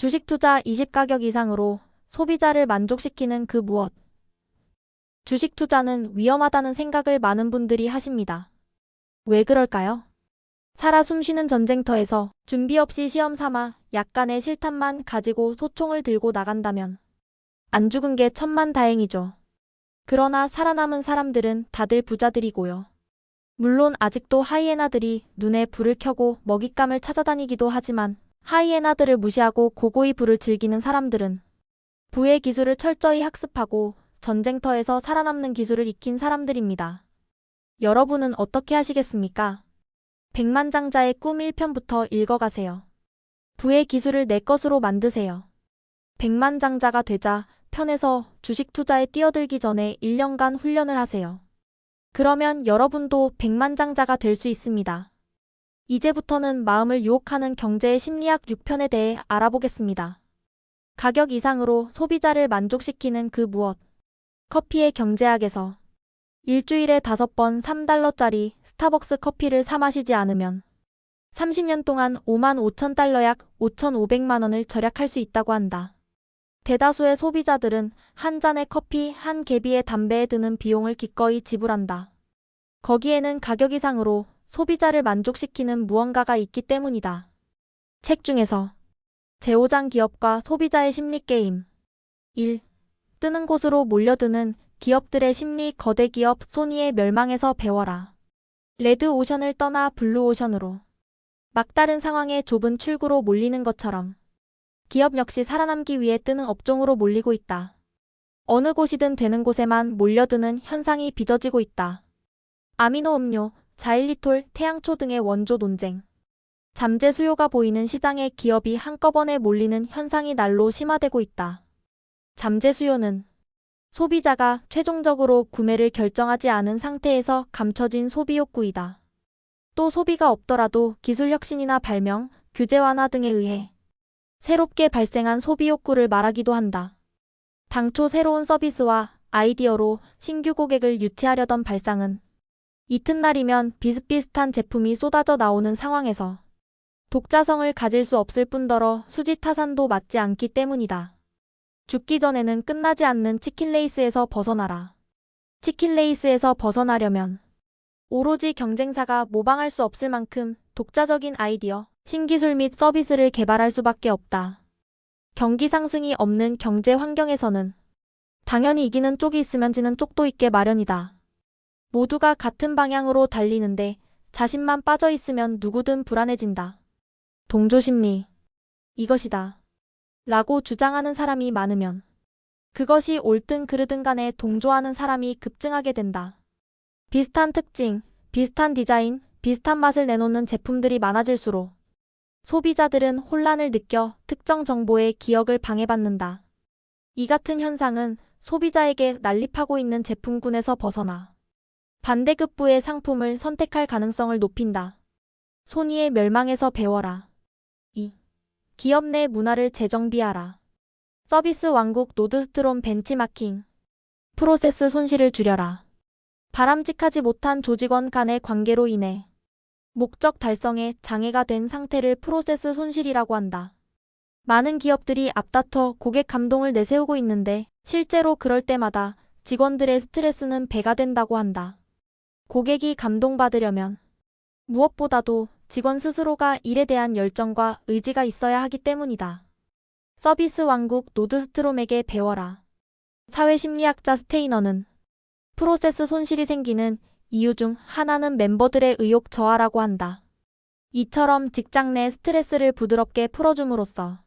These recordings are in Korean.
주식 투자 20가격 이상으로 소비자를 만족시키는 그 무엇. 주식 투자는 위험하다는 생각을 많은 분들이 하십니다. 왜 그럴까요? 살아 숨쉬는 전쟁터에서 준비 없이 시험 삼아 약간의 실탄만 가지고 소총을 들고 나간다면 안 죽은 게 천만다행이죠. 그러나 살아남은 사람들은 다들 부자들이고요. 물론 아직도 하이에나들이 눈에 불을 켜고 먹잇감을 찾아다니기도 하지만 하이에나들을 무시하고 고고히 불을 즐기는 사람들은 부의 기술을 철저히 학습하고 전쟁터에서 살아남는 기술을 익힌 사람들입니다. 여러분은 어떻게 하시겠습니까? 백만장자의 꿈 1편부터 읽어가세요. 부의 기술을 내 것으로 만드세요. 백만장자가 되자 편에서 주식 투자에 뛰어들기 전에 1년간 훈련을 하세요. 그러면 여러분도 백만장자가 될 수 있습니다. 이제부터는 마음을 유혹하는 경제의 심리학 6편에 대해 알아보겠습니다. 가격 이상으로 소비자를 만족시키는 그 무엇. 커피의 경제학에서 일주일에 5번 3달러짜리 스타벅스 커피를 사 마시지 않으면 30년 동안 55,000달러 약 5,500만 원을 절약할 수 있다고 한다. 대다수의 소비자들은 한 잔의 커피, 한 개비의 담배에 드는 비용을 기꺼이 지불한다. 거기에는 가격 이상으로 소비자를 만족시키는 무언가가 있기 때문이다. 책 중에서 제5장 기업과 소비자의 심리 게임 1. 뜨는 곳으로 몰려드는 기업들의 심리. 거대 기업 소니의 멸망에서 배워라. 레드 오션을 떠나 블루 오션으로 막다른 상황에 좁은 출구로 몰리는 것처럼 기업 역시 살아남기 위해 뜨는 업종으로 몰리고 있다. 어느 곳이든 되는 곳에만 몰려드는 현상이 빚어지고 있다. 아미노 음료, 자일리톨, 태양초 등의 원조 논쟁. 잠재 수요가 보이는 시장에 기업이 한꺼번에 몰리는 현상이 날로 심화되고 있다. 잠재 수요는 소비자가 최종적으로 구매를 결정하지 않은 상태에서 감춰진 소비 욕구이다. 또 소비가 없더라도 기술 혁신이나 발명, 규제 완화 등에 의해 새롭게 발생한 소비 욕구를 말하기도 한다. 당초 새로운 서비스와 아이디어로 신규 고객을 유치하려던 발상은 이튿날이면 비슷비슷한 제품이 쏟아져 나오는 상황에서 독자성을 가질 수 없을 뿐더러 수지타산도 맞지 않기 때문이다. 죽기 전에는 끝나지 않는 치킨레이스에서 벗어나라. 치킨레이스에서 벗어나려면 오로지 경쟁사가 모방할 수 없을 만큼 독자적인 아이디어, 신기술 및 서비스를 개발할 수밖에 없다. 경기 상승이 없는 경제 환경에서는 당연히 이기는 쪽이 있으면 지는 쪽도 있게 마련이다. 모두가 같은 방향으로 달리는데 자신만 빠져 있으면 누구든 불안해진다. 동조심리. 이것이다. 라고 주장하는 사람이 많으면 그것이 옳든 그르든 간에 동조하는 사람이 급증하게 된다. 비슷한 특징, 비슷한 디자인, 비슷한 맛을 내놓는 제품들이 많아질수록 소비자들은 혼란을 느껴 특정 정보의 기억을 방해받는다. 이 같은 현상은 소비자에게 난립하고 있는 제품군에서 벗어나 반대급부의 상품을 선택할 가능성을 높인다. 소니의 멸망에서 배워라. 2. 기업 내 문화를 재정비하라. 서비스 왕국 노드스트롬 벤치마킹. 프로세스 손실을 줄여라. 바람직하지 못한 조직원 간의 관계로 인해 목적 달성에 장애가 된 상태를 프로세스 손실이라고 한다. 많은 기업들이 앞다퉈 고객 감동을 내세우고 있는데 실제로 그럴 때마다 직원들의 스트레스는 배가 된다고 한다. 고객이 감동받으려면 무엇보다도 직원 스스로가 일에 대한 열정과 의지가 있어야 하기 때문이다. 서비스 왕국 노드스트롬에게 배워라. 사회심리학자 스테이너는 프로세스 손실이 생기는 이유 중 하나는 멤버들의 의욕 저하라고 한다. 이처럼 직장 내 스트레스를 부드럽게 풀어줌으로써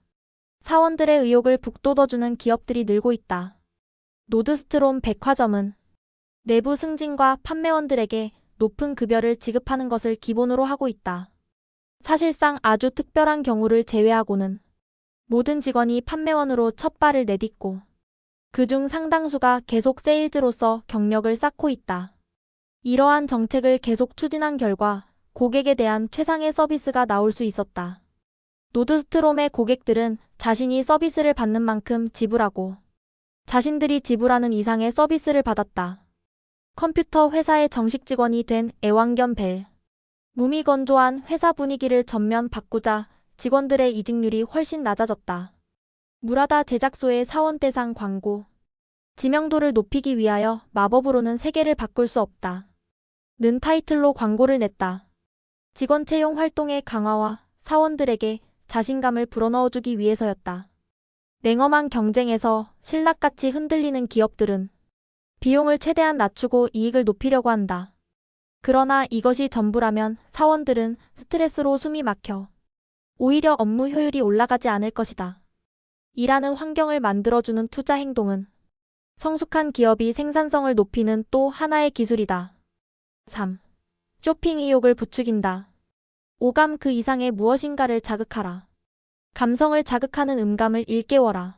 사원들의 의욕을 북돋워주는 기업들이 늘고 있다. 노드스트롬 백화점은 내부 승진과 판매원들에게 높은 급여를 지급하는 것을 기본으로 하고 있다. 사실상 아주 특별한 경우를 제외하고는 모든 직원이 판매원으로 첫 발을 내딛고 그중 상당수가 계속 세일즈로서 경력을 쌓고 있다. 이러한 정책을 계속 추진한 결과 고객에 대한 최상의 서비스가 나올 수 있었다. 노드스트롬의 고객들은 자신이 서비스를 받는 만큼 지불하고 자신들이 지불하는 이상의 서비스를 받았다. 컴퓨터 회사의 정식 직원이 된 애완견 벨. 무미건조한 회사 분위기를 전면 바꾸자 직원들의 이직률이 훨씬 낮아졌다. 무라다 제작소의 사원 대상 광고. 지명도를 높이기 위하여 마법으로는 세계를 바꿀 수 없다. 는 타이틀로 광고를 냈다. 직원 채용 활동의 강화와 사원들에게 자신감을 불어넣어주기 위해서였다. 냉엄한 경쟁에서 신락같이 흔들리는 기업들은 비용을 최대한 낮추고 이익을 높이려고 한다. 그러나 이것이 전부라면 사원들은 스트레스로 숨이 막혀 오히려 업무 효율이 올라가지 않을 것이다. 일하는 환경을 만들어주는 투자 행동은 성숙한 기업이 생산성을 높이는 또 하나의 기술이다. 3. 쇼핑 의욕을 부추긴다. 오감 그 이상의 무엇인가를 자극하라. 감성을 자극하는 음감을 일깨워라.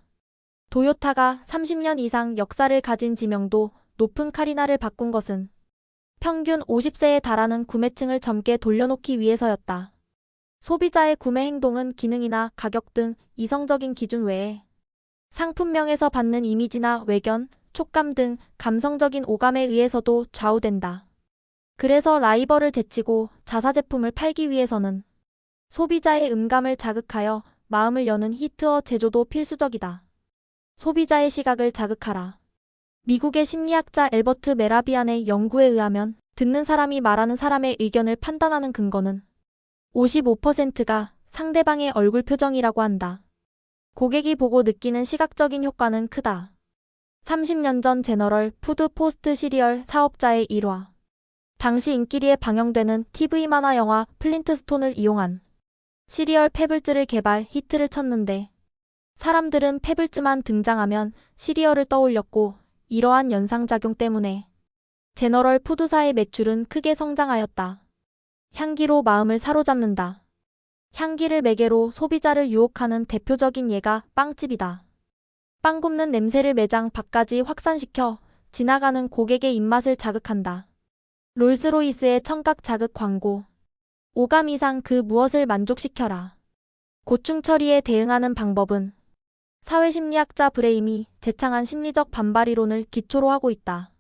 도요타가 30년 이상 역사를 가진 지명도 높은 카리나를 바꾼 것은 평균 50세에 달하는 구매층을 젊게 돌려놓기 위해서였다. 소비자의 구매 행동은 기능이나 가격 등 이성적인 기준 외에 상품명에서 받는 이미지나 외견, 촉감 등 감성적인 오감에 의해서도 좌우된다. 그래서 라이벌을 제치고 자사 제품을 팔기 위해서는 소비자의 음감을 자극하여 마음을 여는 히트어 제조도 필수적이다. 소비자의 시각을 자극하라. 미국의 심리학자 엘버트 메라비안의 연구에 의하면 듣는 사람이 말하는 사람의 의견을 판단하는 근거는 55%가 상대방의 얼굴 표정이라고 한다. 고객이 보고 느끼는 시각적인 효과는 크다. 30년 전 제너럴 푸드 포스트 시리얼 사업자의 일화. 당시 인기리에 방영되는 TV 만화 영화 플린트스톤을 이용한 시리얼 페블즈를 개발 히트를 쳤는데 사람들은 페블즈만 등장하면 시리얼을 떠올렸고 이러한 연상작용 때문에 제너럴 푸드사의 매출은 크게 성장하였다. 향기로 마음을 사로잡는다. 향기를 매개로 소비자를 유혹하는 대표적인 예가 빵집이다. 빵 굽는 냄새를 매장 밖까지 확산시켜 지나가는 고객의 입맛을 자극한다. 롤스로이스의 청각 자극 광고. 오감 이상 그 무엇을 만족시켜라. 고충 처리에 대응하는 방법은 사회심리학자 브레임이 제창한 심리적 반발 이론을 기초로 하고 있다.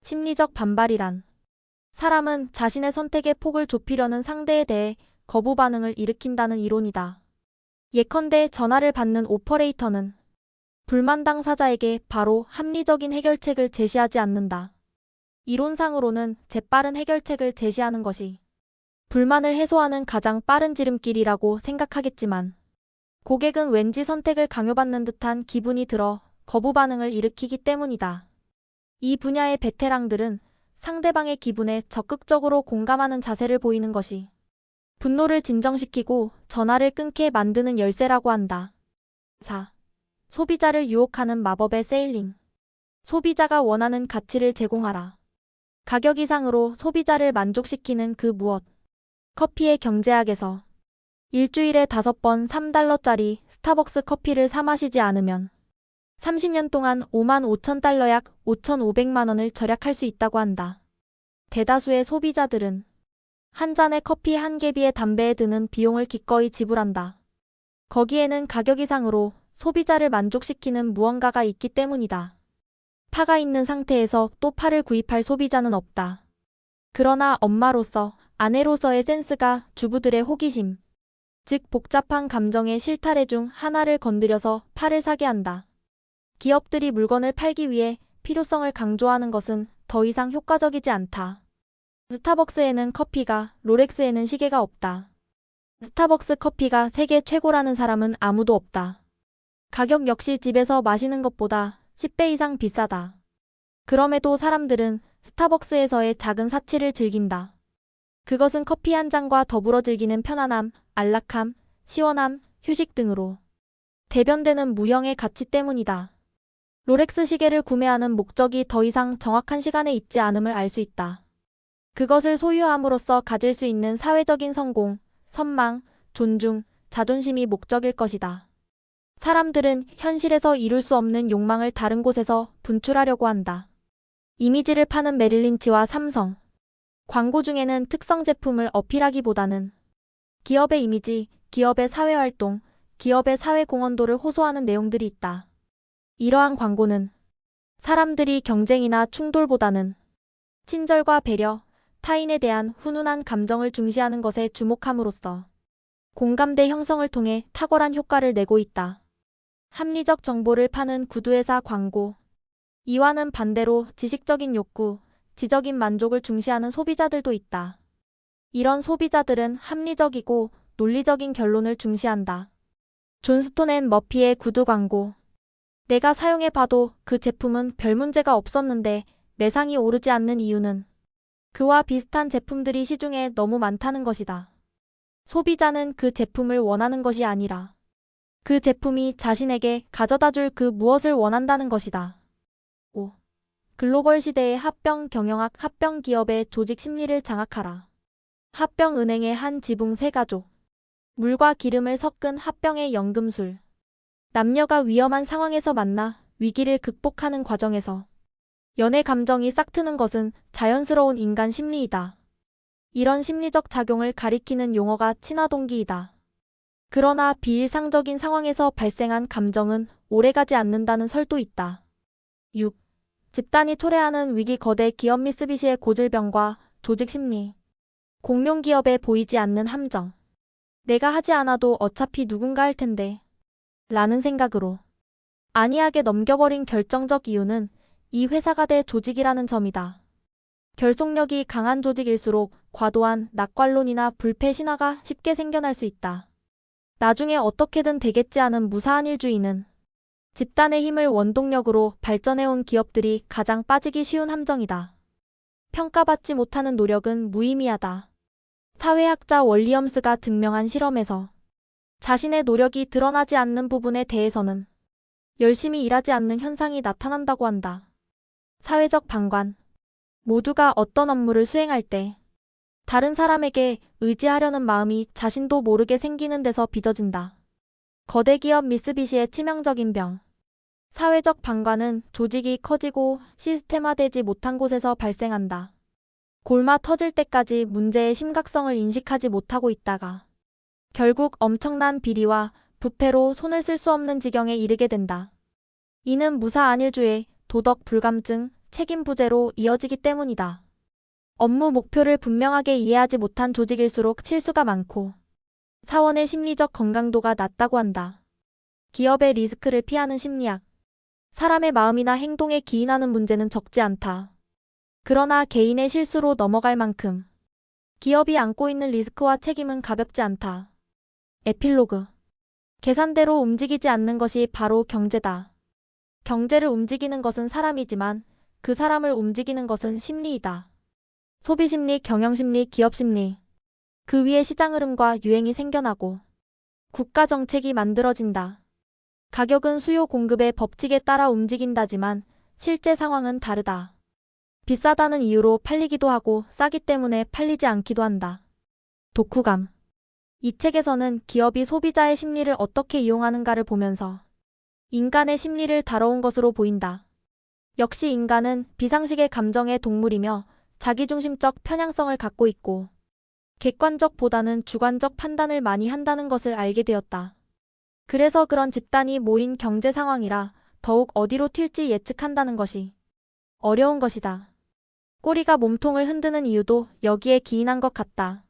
심리적 반발이란 사람은 자신의 선택의 폭을 좁히려는 상대에 대해 거부 반응을 일으킨다는 이론이다. 예컨대 전화를 받는 오퍼레이터는 불만 당사자에게 바로 합리적인 해결책을 제시하지 않는다. 이론상으로는 재빠른 해결책을 제시하는 것이 불만을 해소하는 가장 빠른 지름길이라고 생각하겠지만 고객은 왠지 선택을 강요받는 듯한 기분이 들어 거부 반응을 일으키기 때문이다. 이 분야의 베테랑들은 상대방의 기분에 적극적으로 공감하는 자세를 보이는 것이 분노를 진정시키고 전화를 끊게 만드는 열쇠라고 한다. 4. 소비자를 유혹하는 마법의 세일링. 소비자가 원하는 가치를 제공하라. 가격 이상으로 소비자를 만족시키는 그 무엇. 커피의 경제학에서 일주일에 5번 3달러짜리 스타벅스 커피를 사 마시지 않으면 30년 동안 55,000달러 약 5,500만 원을 절약할 수 있다고 한다. 대다수의 소비자들은 한 잔의 커피 한 개비의 담배에 드는 비용을 기꺼이 지불한다. 거기에는 가격 이상으로 소비자를 만족시키는 무언가가 있기 때문이다. 파가 있는 상태에서 또 파를 구입할 소비자는 없다. 그러나 엄마로서, 아내로서의 센스가 주부들의 호기심, 즉 복잡한 감정의 실타래 중 하나를 건드려서 파를 사게 한다. 기업들이 물건을 팔기 위해 필요성을 강조하는 것은 더 이상 효과적이지 않다. 스타벅스에는 커피가, 롤렉스에는 시계가 없다. 스타벅스 커피가 세계 최고라는 사람은 아무도 없다. 가격 역시 집에서 마시는 것보다 10배 이상 비싸다. 그럼에도 사람들은 스타벅스에서의 작은 사치를 즐긴다. 그것은 커피 한 잔과 더불어 즐기는 편안함, 안락함, 시원함, 휴식 등으로 대변되는 무형의 가치 때문이다. 롤렉스 시계를 구매하는 목적이 더 이상 정확한 시간에 있지 않음을 알 수 있다. 그것을 소유함으로써 가질 수 있는 사회적인 성공, 선망, 존중, 자존심이 목적일 것이다. 사람들은 현실에서 이룰 수 없는 욕망을 다른 곳에서 분출하려고 한다. 이미지를 파는 메릴린치와 삼성. 광고 중에는 특성 제품을 어필하기보다는 기업의 이미지, 기업의 사회활동, 기업의 사회공헌도를 호소하는 내용들이 있다. 이러한 광고는 사람들이 경쟁이나 충돌보다는 친절과 배려, 타인에 대한 훈훈한 감정을 중시하는 것에 주목함으로써 공감대 형성을 통해 탁월한 효과를 내고 있다. 합리적 정보를 파는 구두회사 광고. 이와는 반대로 지식적인 욕구, 지적인 만족을 중시하는 소비자들도 있다. 이런 소비자들은 합리적이고 논리적인 결론을 중시한다. 존스톤 앤 머피의 구두 광고. 내가 사용해봐도 그 제품은 별 문제가 없었는데 매상이 오르지 않는 이유는 그와 비슷한 제품들이 시중에 너무 많다는 것이다. 소비자는 그 제품을 원하는 것이 아니라 그 제품이 자신에게 가져다 줄 그 무엇을 원한다는 것이다. 5. 글로벌 시대의 합병 경영학. 합병 기업의 조직 심리를 장악하라. 합병은행의 한 지붕 세 가족. 물과 기름을 섞은 합병의 연금술. 남녀가 위험한 상황에서 만나 위기를 극복하는 과정에서 연애 감정이 싹트는 것은 자연스러운 인간 심리이다. 이런 심리적 작용을 가리키는 용어가 친화동기이다. 그러나 비일상적인 상황에서 발생한 감정은 오래가지 않는다는 설도 있다. 6. 집단이 초래하는 위기. 거대 기업 미쓰비시의 고질병과 조직 심리. 공룡 기업에 보이지 않는 함정. 내가 하지 않아도 어차피 누군가 할 텐데 라는 생각으로 안이하게 넘겨버린 결정적 이유는 이 회사가 대 조직이라는 점이다. 결속력이 강한 조직일수록 과도한 낙관론이나 불패 신화가 쉽게 생겨날 수 있다. 나중에 어떻게든 되겠지 하는 무사한 일주의는 집단의 힘을 원동력으로 발전해온 기업들이 가장 빠지기 쉬운 함정이다. 평가받지 못하는 노력은 무의미하다. 사회학자 월리엄스가 증명한 실험에서 자신의 노력이 드러나지 않는 부분에 대해서는 열심히 일하지 않는 현상이 나타난다고 한다. 사회적 방관. 모두가 어떤 업무를 수행할 때 다른 사람에게 의지하려는 마음이 자신도 모르게 생기는 데서 빚어진다. 거대 기업 미쓰비시의 치명적인 병. 사회적 방관은 조직이 커지고 시스템화되지 못한 곳에서 발생한다. 골마 터질 때까지 문제의 심각성을 인식하지 못하고 있다가 결국 엄청난 비리와 부패로 손을 쓸 수 없는 지경에 이르게 된다. 이는 무사안일주의, 도덕 불감증, 책임 부재로 이어지기 때문이다. 업무 목표를 분명하게 이해하지 못한 조직일수록 실수가 많고 사원의 심리적 건강도가 낮다고 한다. 기업의 리스크를 피하는 심리학. 사람의 마음이나 행동에 기인하는 문제는 적지 않다. 그러나 개인의 실수로 넘어갈 만큼 기업이 안고 있는 리스크와 책임은 가볍지 않다. 에필로그. 계산대로 움직이지 않는 것이 바로 경제다. 경제를 움직이는 것은 사람이지만 그 사람을 움직이는 것은 심리이다. 소비심리, 경영심리, 기업심리. 그 위에 시장 흐름과 유행이 생겨나고 국가정책이 만들어진다. 가격은 수요 공급의 법칙에 따라 움직인다지만 실제 상황은 다르다. 비싸다는 이유로 팔리기도 하고 싸기 때문에 팔리지 않기도 한다. 독후감. 이 책에서는 기업이 소비자의 심리를 어떻게 이용하는가를 보면서 인간의 심리를 다뤄온 것으로 보인다. 역시 인간은 비상식의 감정의 동물이며 자기중심적 편향성을 갖고 있고 객관적보다는 주관적 판단을 많이 한다는 것을 알게 되었다. 그래서 그런 집단이 모인 경제 상황이라 더욱 어디로 튈지 예측한다는 것이 어려운 것이다. 꼬리가 몸통을 흔드는 이유도 여기에 기인한 것 같다.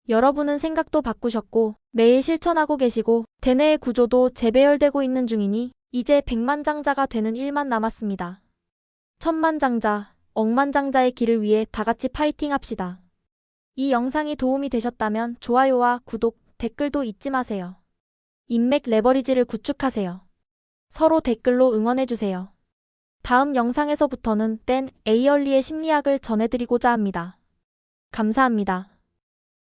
여러분은 생각도 바꾸셨고 매일 실천하고 계시고 대뇌의 구조도 재배열되고 있는 중이니 이제 백만장자가 되는 일만 남았습니다. 천만장자, 억만장자의 길을 위해 다같이 파이팅 합시다. 이 영상이 도움이 되셨다면 좋아요와 구독, 댓글도 잊지 마세요. 인맥 레버리지를 구축하세요. 서로 댓글로 응원해주세요. 다음 영상에서부터는 댄 에이얼리의 심리학을 전해드리고자 합니다. 감사합니다.